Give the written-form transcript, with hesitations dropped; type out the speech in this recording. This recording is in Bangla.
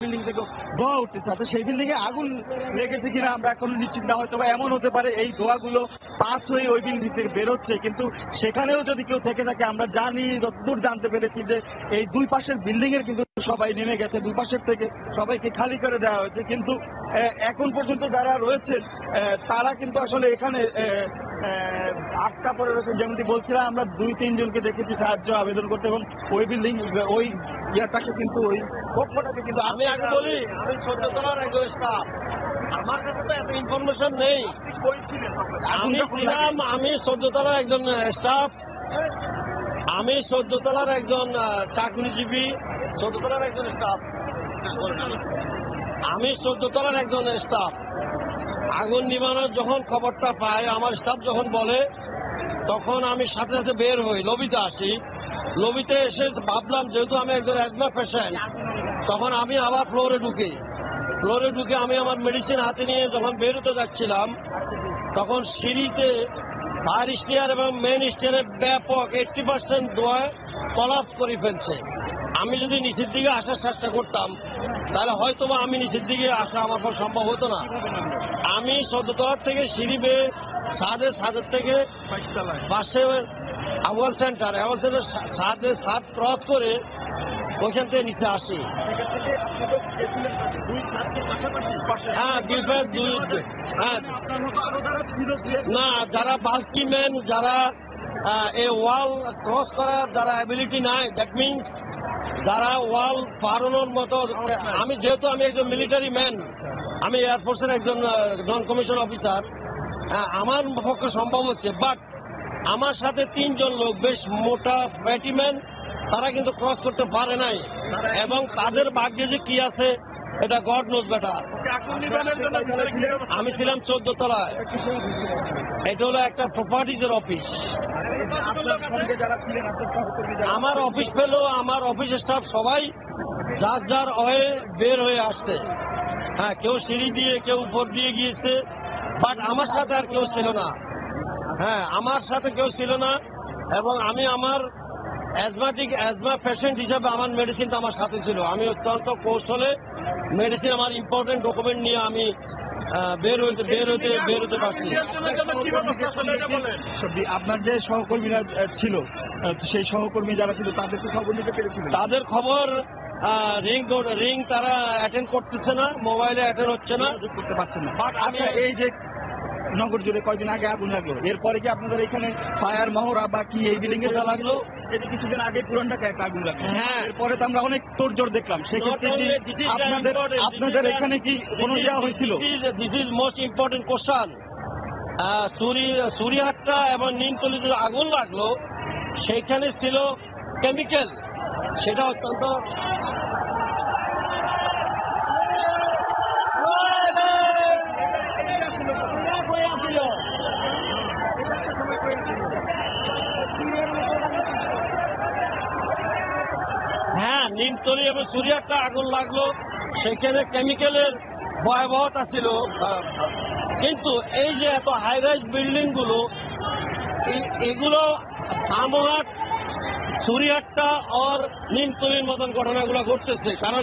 বিল্ডিং থেকে ধোঁয়া উঠতেছে। আচ্ছা, সেই বিল্ডিং এ আগুন লেগেছে কিনা আমরা এখনো নিশ্চিত না। হয়তো বা এমন হতে পারে এই ধোঁয়াগুলো পাস হয়ে ওই বিল্ডিং থেকে বেরোচ্ছে, কিন্তু সেখানেও যদি কেউ থেকে থাকে, আমরা জানি, যতদূর জানতে পেরেছি যে এই দুই পাশের বিল্ডিং এর কিন্তু সবাই নেমে গেছে, দুই পাশের থেকে সবাইকে খালি করে দেওয়া হয়েছে। কিন্তু এখন পর্যন্ত যারা রয়েছেন তারা কিন্তু আসলে এখানে আটকা পড়ে রয়েছে। যেমনটি বলছিলাম, আমরা 2-3 জনকে দেখেছি সাহায্য আবেদন করতে, এবং ওই বিল্ডিং ওই ইয়াটাকে কিন্তু ওই কক্ষটাকে কিন্তু আমি আগে বলি, আমি 14 তলার একজন স্টাফ, আমার কাছে তো এত ইনফরমেশন নেই। আমি 14 তলার একজন স্টাফ, আমি 14 তলার একজন চাকরিজীবী, 14 তলার একজন স্টাফ, আমি 14 তলার একজন স্টাফ। আগুন নিবানোর যখন খবরটা পাই, আমার স্টাফ যখন বলে, তখন আমি সাথে সাথে বের হই, লবিতে আসি। লবিতে এসে ভাবলাম, যেহেতু আমি একজন অ্যাজমা পেশেন্ট, তখন আমি আবার ফ্লোরে ঢুকে আমি আমার মেডিসিন হাতে নিয়ে যখন বেরোতে যাচ্ছিলাম, তখন সিঁড়িতে ফায়ার স্টেয়ার এবং মেন স্টেয়ারের ব্যাপক 80% ধোঁয়ায় কলাপস করে ফেলছে। আমি যদি নিচের দিকে আসার চেষ্টা করতাম, তাহলে হয়তো বা আমি নিচের দিকে আসা আমার পর সম্ভব হতো না। আমি 14 তলার থেকে সিঁড়ি বেয়ে ছাদের থেকে পাশে আওয়াল সেন্টার ছাদ ক্রস করে ওইখান থেকে নিচে আসি। না, যারা বাল্কি ম্যান, যারা এই ওয়াল ক্রস করার যারা অ্যাবিলিটি নাই, দ্যাট মিনস যারা ওয়াল পারানোর মতো। যেহেতু আমি একজন মিলিটারি ম্যান, আমি এয়ারফোর্সের একজন নন কমিশন অফিসার, আমার পক্ষে সম্ভব হচ্ছে। বাট আমার সাথে 3 জন লোক, বেশ মোটা ফ্যাটি ম্যান, তারা কিন্তু ক্রস করতে পারে নাই, এবং তাদের ভাগ্যে যে কি আছে এটা গড নোজ বেটার। আমি ছিলাম 14 তলায়। এটা হলো একটা প্রপার্টিজের অফিস। আমার অফিস পেলো, আমার অফিস স্টাফ সবাই যার যার হয়ে বের হয়ে আসছে। হ্যাঁ, কেউ সিঁড়ি দিয়ে, কেউ উপর দিয়ে গিয়েছে, বাট আমার সাথে আর কেউ ছিল না। হ্যাঁ, আমার সাথে কেউ ছিল না, এবং আমি আমার অ্যাজমা পেশেন্ট হিসেবে আমার মেডিসিনটা আমার সাথে ছিল। আমি অত্যন্ত কৌশলে মেডিসিন, আমার ইম্পর্টেন্ট ডকুমেন্ট নিয়ে আমি বের হতে পারছি। আপনার যে সহকর্মীরা ছিল, সেই সহকর্মী যারা ছিল, তাদেরকে খবর নিতে পেরেছিল? তাদের খবর রিং তারা অ্যাটেন্ড করতেছে না, মোবাইলে অ্যাটেন্ড হচ্ছে না, করতে পারছেন না। বাট আমি এই যে নগর জুড়ে কয়েকদিন আগে আগুন লাগলো, এরপরে কি আপনাদের এখানে ফায়ার মহড়া বা কি এই বিল্ডিং এ লাগলো? এটি কিছুদিন আগে পুরান ঢাকায় একটা আগুন লাগলো। হ্যাঁ, এরপরে তো আমরা অনেক তোড়জোড় দেখলাম। সেক্ষেত্রে আপনাদের এখানে কি কোনো দেওয়া হয়েছিল? This is most important question. Surihatta এবং নিমতলিতে আগুন লাগলো, সেইখানে ছিল কেমিক্যাল, সেটা অত্যন্ত নিমতলি এবং সুরিহাট্টা আগুন লাগলো, সেখানে কেমিক্যালের ভয়াবহতা ছিল। কিন্তু এই যে এত হাই রাইজ বিল্ডিং গুলো, এগুলো সামহাট, সুরিহাট্টা আর নিমতলির মতন ঘটনাগুলো ঘটতেছে, কারণ